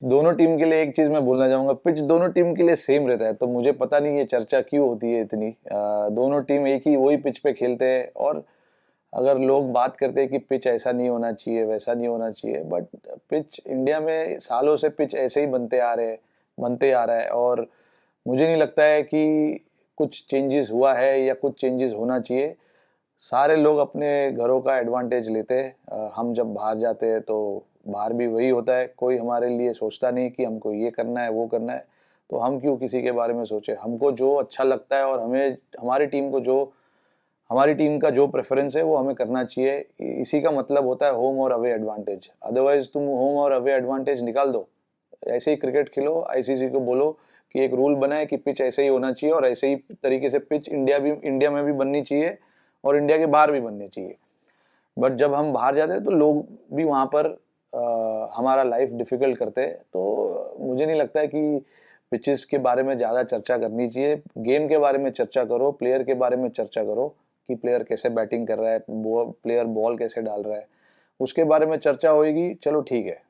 दोनों टीम के लिए एक चीज मैं बोलना चाहूंगा, पिच दोनों टीम के लिए सेम रहता है, तो मुझे पता नहीं ये चर्चा क्यों होती है इतनी। दोनों टीम एक ही वही पिच पे खेलते हैं, और अगर लोग बात करते हैं कि पिच ऐसा नहीं होना चाहिए, वैसा नहीं होना चाहिए, बट पिच इंडिया में सालों से पिच ऐसे ही बनते आ रहा है, और मुझे नहीं लगता है कि कुछ चेंजेस हुआ है या कुछ चेंजेस होना चाहिए। सारे लोग अपने घरों का एडवांटेज लेते हैं। हम जब बाहर जाते हैं तो बाहर भी वही होता है, कोई हमारे लिए सोचता नहीं कि हमको ये करना है वो करना है, तो हम क्यों किसी के बारे में सोचे। हमको जो अच्छा लगता है और हमें हमारी टीम का जो प्रेफरेंस है वो हमें करना चाहिए। इसी का मतलब होता है होम और अवे एडवांटेज। अदरवाइज तुम होम और अवे एडवांटेज निकाल दो, ऐसे ही क्रिकेट खेलो, आईसीसी को बोलो कि एक रूल बनाए कि पिच ऐसे ही होना चाहिए, और ऐसे ही तरीके से पिच इंडिया में भी बननी चाहिए और इंडिया के बाहर भी बननी चाहिए। बट जब हम बाहर जाते हैं तो लोग भी वहाँ पर हमारा लाइफ डिफिकल्ट करते हैं, तो मुझे नहीं लगता है कि पिचेस के बारे में ज़्यादा चर्चा करनी चाहिए। गेम के बारे में चर्चा करो, प्लेयर के बारे में चर्चा करो कि प्लेयर कैसे बैटिंग कर रहा है, प्लेयर बॉल कैसे डाल रहा है, उसके बारे में चर्चा होएगी, चलो ठीक है।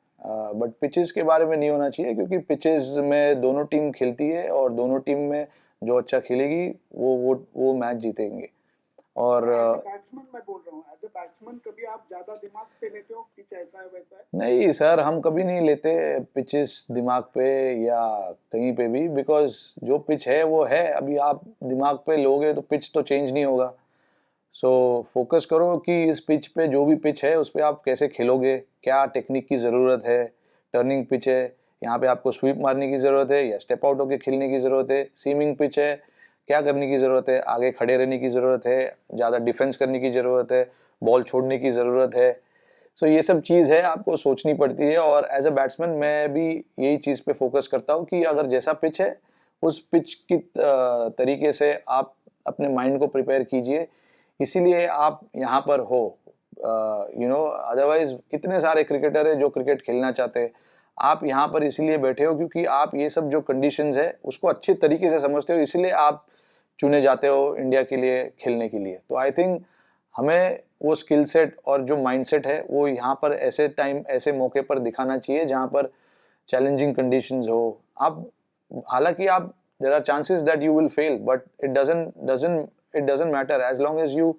बट पिचेस के बारे में नहीं होना चाहिए, क्योंकि पिचेस में दोनों टीम खेलती है और दोनों टीम में जो अच्छा खेलेगी वो मैच जीतेंगे। और एज अ बैट्समैन मैं बोल रहा हूँ, एज अ बैट्समैन कभी आप ज्यादा दिमाग पे लेते हो पिच ऐसा है वैसा है? नहीं सर, हम कभी नहीं लेते पिचेस दिमाग पे या कहीं पे भी, बिकॉज जो पिच है वो है। अभी आप दिमाग पे लोगे तो पिच तो चेंज नहीं होगा। सो फोकस करो कि इस पिच पे, जो भी पिच है उस पे आप कैसे खेलोगे, क्या टेक्निक की ज़रूरत है। टर्निंग पिच है, यहाँ पे आपको स्वीप मारने की ज़रूरत है या स्टेप आउट होकर खेलने की ज़रूरत है। सीमिंग पिच है, क्या करने की ज़रूरत है, आगे खड़े रहने की ज़रूरत है, ज़्यादा डिफेंस करने की ज़रूरत है, बॉल छोड़ने की ज़रूरत है। सो ये सब चीज़ है, आपको सोचनी पड़ती है। और एज अ बैट्समैन मैं भी यही चीज़ पे फोकस करता हूँ कि अगर जैसा पिच है उस पिच की तरीके से आप अपने माइंड को प्रिपेयर कीजिए, इसीलिए आप यहाँ पर हो। अदरवाइज कितने सारे क्रिकेटर है जो क्रिकेट खेलना चाहते हैं। आप यहाँ पर इसीलिए बैठे हो क्योंकि आप ये सब जो कंडीशंस है उसको अच्छे तरीके से समझते हो, इसीलिए आप चुने जाते हो इंडिया के लिए खेलने के लिए। तो आई थिंक हमें वो स्किल सेट और जो माइंडसेट है वो यहाँ पर ऐसे मौके पर दिखाना चाहिए जहाँ पर चैलेंजिंग कंडीशंस हो। आप हालांकि आप there are chances that you will fail, but it doesn't matter as long as you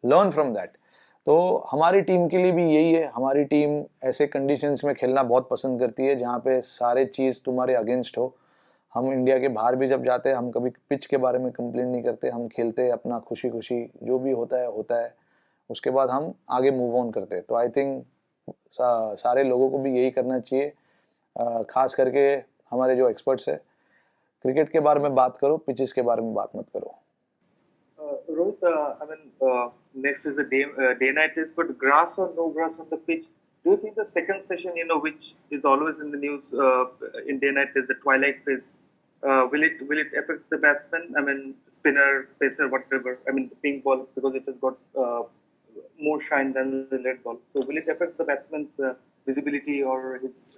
learn from that. तो हमारी टीम के लिए भी यही है, हमारी टीम ऐसे कंडीशंस में खेलना बहुत पसंद करती है जहाँ पे सारे चीज़ तुम्हारे अगेंस्ट हो। हम इंडिया के बाहर भी जब जाते हैं हम कभी पिच के बारे में कंप्लेन नहीं करते, हम खेलते हैं अपना खुशी खुशी, जो भी होता है। उसके बाद हम आगे मूव ऑन करते हैं। तो आई थिंक सारे लोगों को भी यही करना चाहिए। खास करके हमारे जो एक्सपर्ट्स है, क्रिकेट के बारे में बात करो, पिचेस के बारे में बात मत करो। Rohit, next is the day-night test, but grass or no grass on the pitch. Do you think the second session, which is always in the news in day-night is the twilight phase, will it affect the batsman? I mean, spinner, pacer, whatever. I mean, the pink ball because it has got more shine than the red ball. So, will it affect the batsman's visibility or his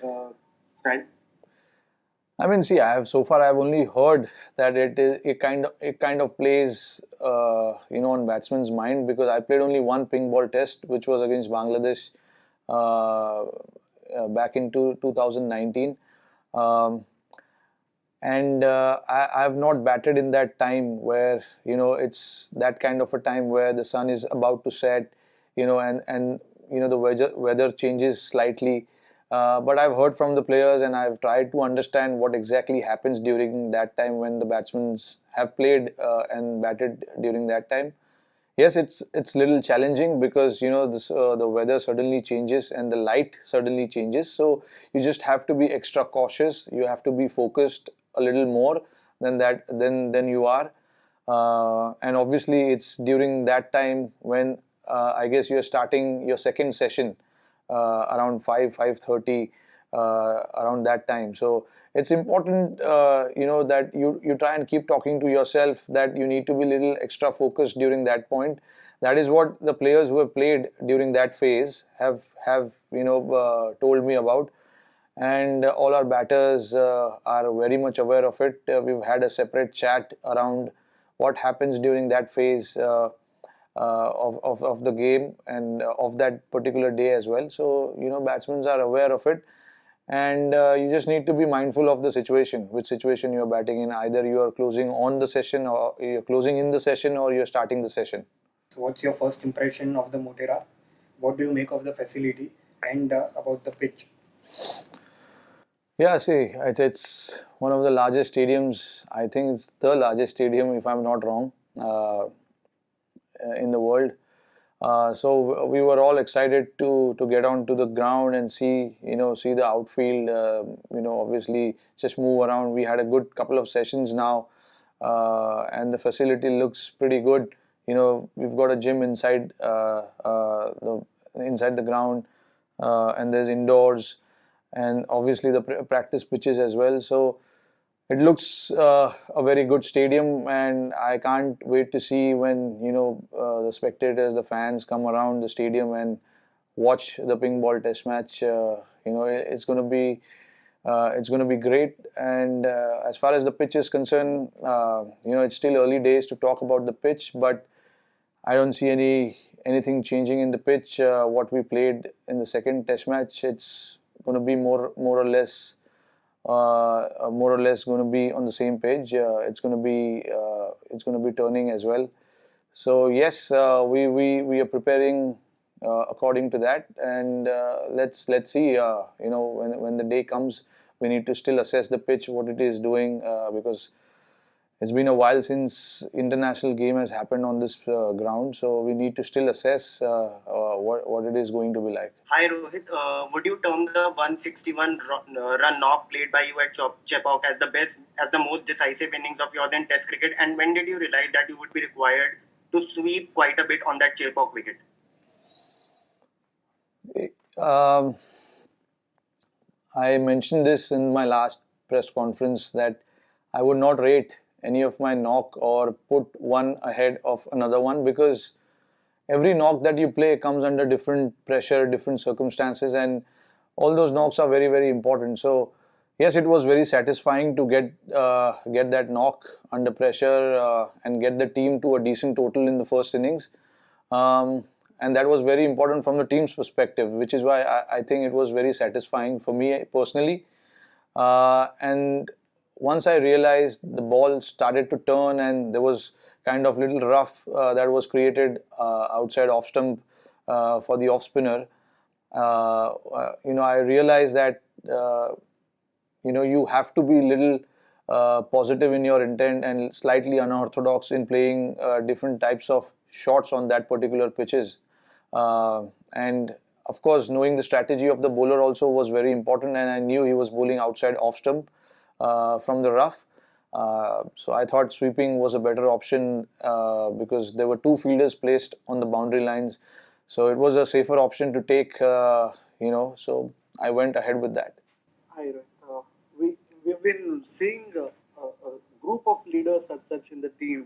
style? I mean, see, I've only heard that it kind of plays, on batsman's mind, because I played only one pink ball test, which was against Bangladesh back in 2019. Um, and I have not batted in that time where it's that kind of a time where the sun is about to set, and the weather changes slightly. But I've heard from the players and I've tried to understand what exactly happens during that time when the batsmen have played and batted during that time. Yes, it's little challenging because the weather suddenly changes and the light suddenly changes. So you just have to be extra cautious. You have to be focused a little more than you are. And obviously, it's during that time when I guess you're starting your second session around 5:30 around that time. So it's important that you try and keep talking to yourself that you need to be a little extra focused during that point. That is what the players who have played during that phase have told me about. And all our batters are very much aware of it. We've had a separate chat around what happens during that phase of the game and of that particular day as well. So batsmen are aware of it, and you just need to be mindful of the situation, which situation you're batting in. Either you are closing on the session, or you're closing in the session, or you're starting the session. So what's your first impression of the Motera? What do you make of the facility and about the pitch? Yeah, see, it's one of the largest stadiums. I think it's the largest stadium, if I'm not wrong, in the world. So we were all excited to get onto the ground and see the outfield. Obviously just move around. We had a good couple of sessions now, and the facility looks pretty good. We've got a gym inside the ground, and there's indoors, and obviously the practice pitches as well. So it looks a very good stadium, and I can't wait to see when the spectators, the fans come around the stadium and watch the ping ball test match. It's going to be great. And as far as the pitch is concerned, it's still early days to talk about the pitch, but I don't see anything changing in the pitch. What we played in the second test match, it's going to be more or less going to be on the same page. It's going to be turning as well. So yes, we are preparing according to that, and let's see. When the day comes, we need to still assess the pitch, what it is doing, because it's been a while since international game has happened on this ground, so we need to still assess what it is going to be like. Hi Rohit, would you term the 161 run knock played by you at Chepauk as the most decisive innings of yours in Test cricket? And when did you realize that you would be required to sweep quite a bit on that Chepauk wicket? I mentioned this in my last press conference that I would not rate any of my knock or put one ahead of another one, because every knock that you play comes under different pressure, different circumstances, and all those knocks are very, very important. So yes, it was very satisfying to get that knock under pressure and get the team to a decent total in the first innings, and that was very important from the team's perspective, which is why I think it was very satisfying for me personally. And once I realized the ball started to turn and there was kind of little rough that was created outside off stump for the off spinner, I realized that you have to be little positive in your intent and slightly unorthodox in playing different types of shots on that particular pitches. And of course, knowing the strategy of the bowler also was very important, and I knew he was bowling outside off stump from the rough. So I thought sweeping was a better option because there were two fielders placed on the boundary lines. So it was a safer option to take, so I went ahead with that. Hi, Rohit. We've been seeing a group of leaders as such in the team.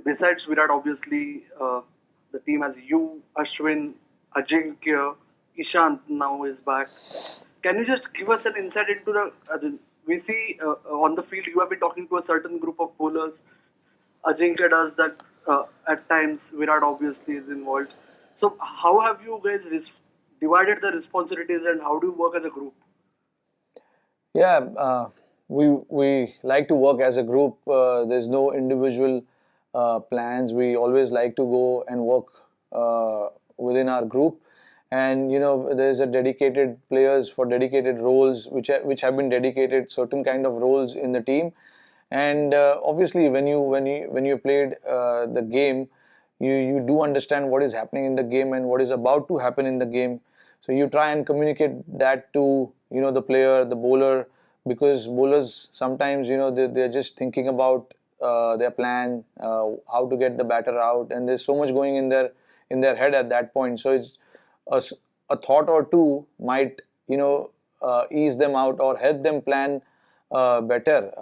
Besides Virat, obviously, the team has you, Ashwin, Ajinkya, Ishant now is back. Can you just give us an insight into we see on the field you have been talking to a certain group of bowlers. Ajinkya does that at times. Virat obviously is involved. So how have you guys divided the responsibilities, and how do you work as a group? Yeah, we like to work as a group. There's no individual plans. We always like to go and work within our group. And there's a dedicated players for dedicated roles which have been dedicated certain kind of roles in the team. And obviously when you played the game, you do understand what is happening in the game and what is about to happen in the game. So you try and communicate that to the player, the bowler, because bowlers sometimes they're just thinking about their plan, how to get the batter out, and there's so much going in their head at that point. So it's a thought or two might ease them out or help them plan better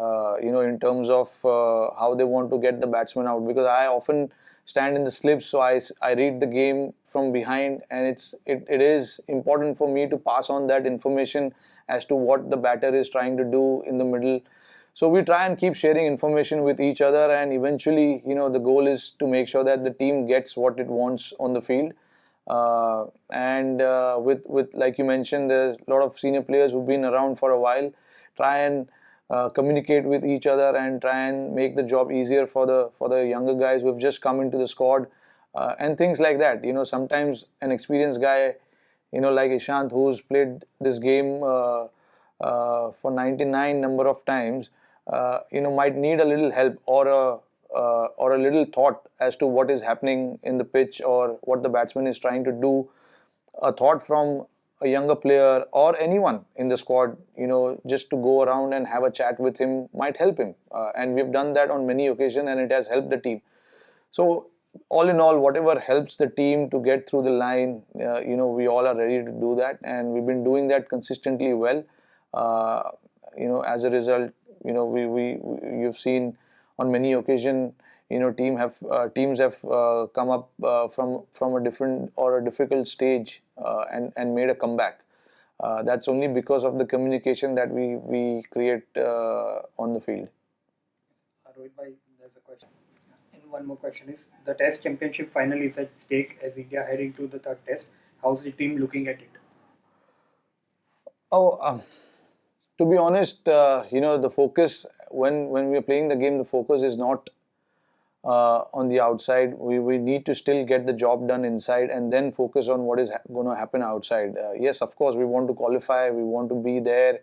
in terms of how they want to get the batsman out, because I often stand in the slips, so I read the game from behind, and it is important for me to pass on that information as to what the batter is trying to do in the middle. So we try and keep sharing information with each other, and eventually the goal is to make sure that the team gets what it wants on the field. And with like you mentioned, there's a lot of senior players who've been around for a while. Try and communicate with each other and try and make the job easier for the younger guys who've just come into the squad, and things like that. Sometimes an experienced guy, like Ishant, who's played this game for 99 number of times, might need a little help or a little thought as to what is happening in the pitch or what the batsman is trying to do. A thought from a younger player or anyone in the squad, just to go around and have a chat with him might help him. And we've done that on many occasions and it has helped the team. So all in all, whatever helps the team to get through the line, we all are ready to do that, and we've been doing that consistently well. As a result, you've seen on many occasions, teams have come up from a different or a difficult stage, and made a comeback. That's only because of the communication that we create on the field. Rohit bhai, there's a question. And one more question is, the Test Championship final is at stake as India head into the third Test. How's the team looking at it? Oh, to be honest, the focus when we are playing the game, the focus is not on the outside. We need to still get the job done inside and then focus on what is going to happen outside. Yes, of course, we want to qualify, we want to be there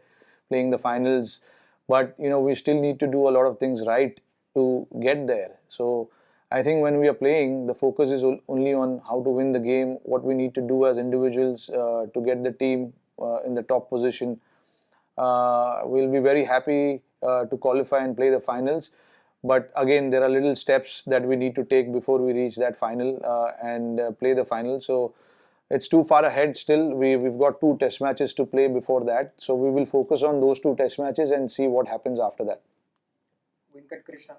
playing the finals, but we still need to do a lot of things right to get there. So I think when we are playing, the focus is only on how to win the game, what we need to do as individuals to get the team in the top position. We'll be very happy to qualify and play the finals. But again, there are little steps that we need to take before we reach that final and play the final. So it's too far ahead still. We've got 2 test matches to play before that. So we will focus on those 2 test matches and see what happens after that. Venkat Krishna.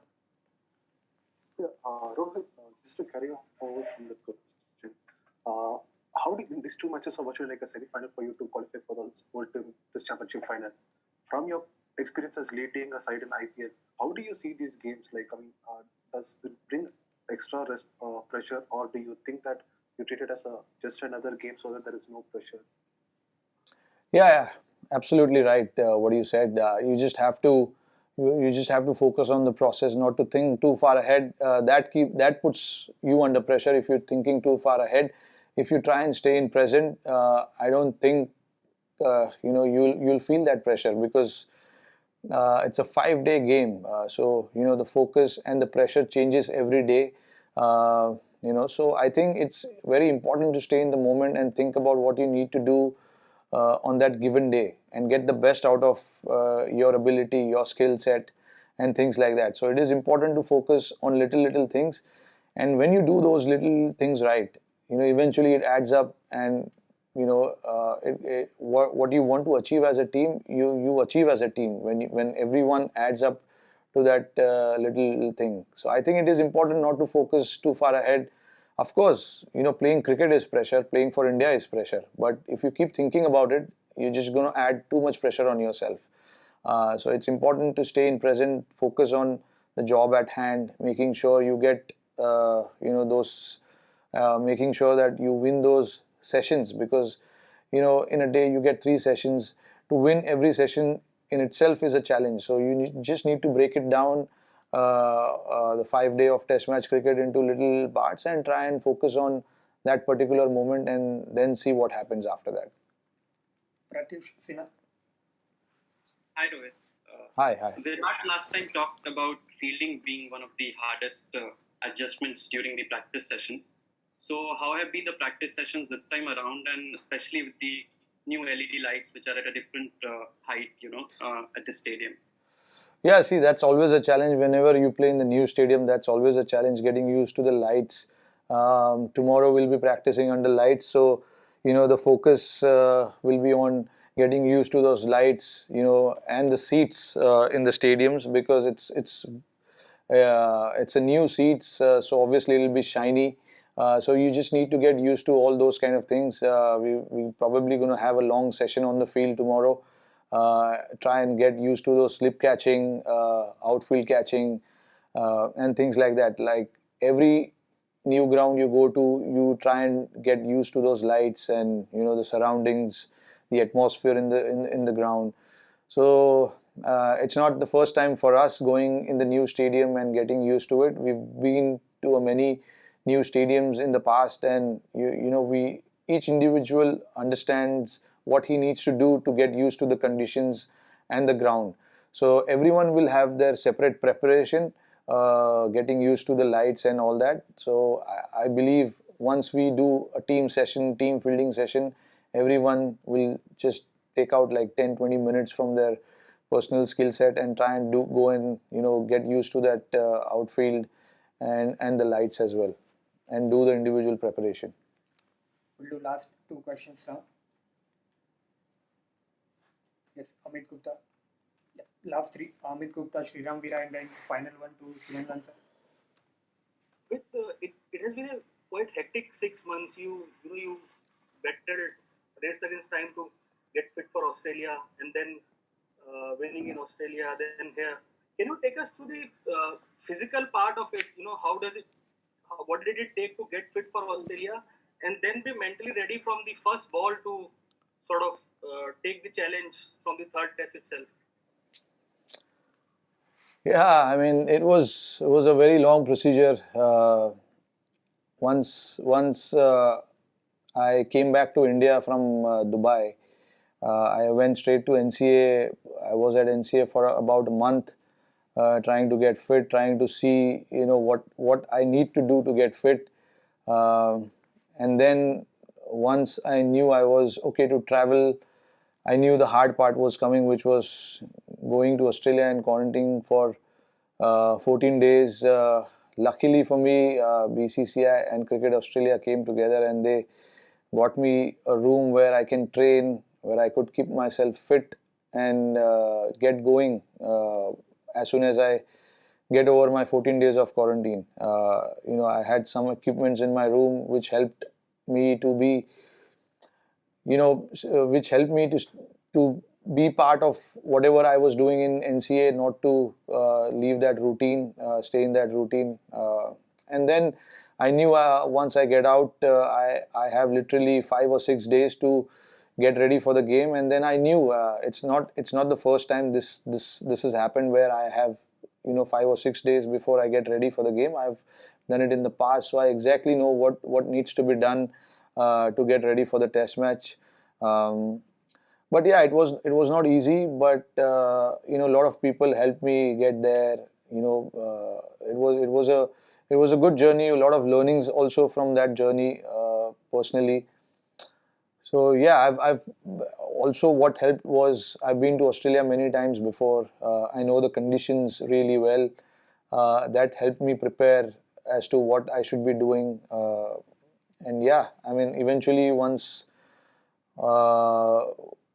Yeah, Rohit, just to carry on forward from the question, how do these 2 matches are virtually like a semi-final for you to qualify for the World Test Championship final? From your experience as leading a side in IPL, how do you see these games? Does it bring extra pressure, or do you think that you treat it as just another game so that there is no pressure? Yeah, absolutely right. What you said. You just have to focus on the process, not to think too far ahead. That puts you under pressure if you're thinking too far ahead. If you try and stay in present, I don't think you'll feel that pressure, because it's a 5-day game. So the focus and the pressure changes every day. So I think it's very important to stay in the moment and think about what you need to do on that given day and get the best out of your ability, your skill set, and things like that. So it is important to focus on little things, and when you do those little things right, eventually it adds up, and what you want to achieve as a team, you achieve as a team when everyone adds up to that little thing. So I think it is important not to focus too far ahead. Of course, playing cricket is pressure, playing for India is pressure, but if you keep thinking about it, you're just going to add too much pressure on yourself. So it's important to stay in present, focus on the job at hand, making sure you get those, making sure that you win those sessions, because in a day you get 3 sessions. To win every session in itself is a challenge. So you just need to break it down, the 5-day of test match cricket, into little parts and try and focus on that particular moment and then see what happens after that. Pratyush Sinha. Hi Rohit. Hi. Virat last time talked about fielding being one of the hardest adjustments during the practice session. So how have been the practice sessions this time around, and especially with the new LED lights which are at a different height, at the stadium? Yeah, see, that's always a challenge whenever you play in the new stadium. That's always a challenge, getting used to the lights. Tomorrow we'll be practicing under lights, so the focus will be on getting used to those lights, and the seats in the stadiums, because it's a new seats, so obviously it'll be shiny. So you just need to get used to all those kind of things. We're probably going to have a long session on the field tomorrow. Try and get used to those slip catching, outfield catching, and things like that. Like every new ground you go to, you try and get used to those lights and the surroundings, the atmosphere in the ground. So it's not the first time for us going in the new stadium and getting used to it. We've been to many new stadiums in the past, and we each individual understands what he needs to do to get used to the conditions and the ground. So everyone will have their separate preparation, getting used to the lights and all that. So I believe once we do a team session, team fielding session, everyone will just take out like 10-20 minutes from their personal skill set and try and go and get used to that outfield and the lights as well, and do the individual preparation. We'll do last two questions now. Yes, Amit Gupta. Yeah, last three. Amit Gupta, Sriram Vira, and then final one to Kiran Lansar. It has been a quite hectic 6 months. You battled raced against time to get fit for Australia, and then winning in Australia, then here. Can you take us through the physical part of it? How does it? What did it take to get fit for Australia, and then be mentally ready from the first ball to sort of take the challenge from the third test itself? Yeah, I mean it was a very long procedure. Once I came back to India from Dubai, I went straight to NCA. I was at NCA for about a month, trying to get fit, trying to see what I need to do to get fit, and then once I knew I was okay to travel, I knew the hard part was coming, which was going to Australia and quarantining for 14 days. Luckily for me, BCCI and Cricket Australia came together and they got me a room where I can train, where I could keep myself fit and get going as soon as I get over my 14 days of quarantine. I had some equipments in my room which helped me to be, which helped me to be part of whatever I was doing in NCA, not to leave that routine, stay in that routine. And then I knew once I get out, I have literally 5 or 6 days to get ready for the game. And then I knew it's not the first time this has happened where I have 5 or 6 days before I get ready for the game. I've done it in the past, so I exactly know what needs to be done to get ready for the test match. But yeah, it was not easy, but a lot of people helped me get there. It was a good journey. A lot of learnings also from that journey, personally. So yeah, I've also, what helped was I've been to Australia many times before. I know the conditions really well. That helped me prepare as to what I should be doing. And yeah, I mean, eventually once uh,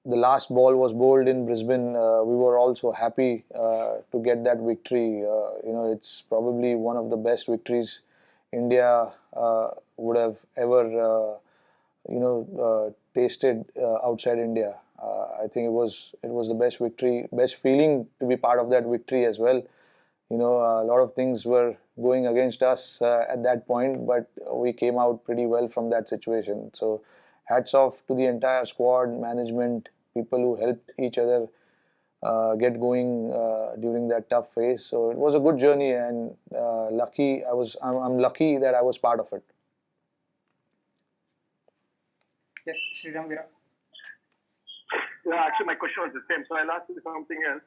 the last ball was bowled in Brisbane, we were also happy to get that victory. It's probably one of the best victories India would have ever tasted outside India. I think it was the best victory, best feeling to be part of that victory as well. A lot of things were going against us at that point, but we came out pretty well from that situation. So hats off to the entire squad, management, people who helped each other get going during that tough phase. So it was a good journey, and I'm lucky that I was part of it. Yes, Sriram Vira. Yeah, actually, my question was the same. So I'll ask you something else.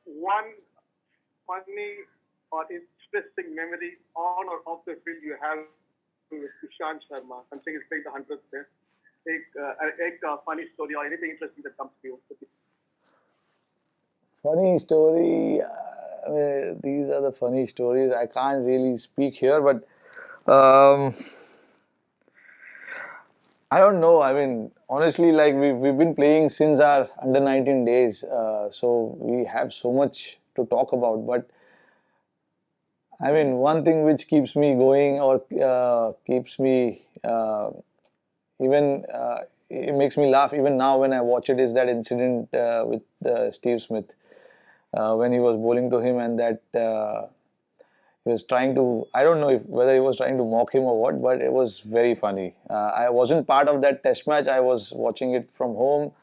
One funny or interesting memory on or off the field you have with Ishan Sharma? I'm saying it's like the 100th test. A funny story or anything interesting that comes to you. Funny story. I mean, these are the funny stories. I can't really speak here, but I don't know. I mean, honestly, like we've been playing since our under 19 days, so we have so much to talk about. But I mean, one thing which keeps me going, or keeps me even it makes me laugh even now when I watch it, is that incident with Steve Smith when he was bowling to him, and that He was trying to, I don't know whether he was trying to mock him or what, but it was very funny. I wasn't part of that test match. I was watching it from home,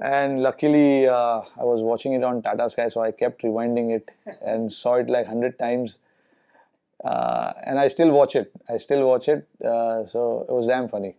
and luckily I was watching it on Tata Sky, so I kept rewinding it and saw it like 100 times. And I still watch it. So it was damn funny.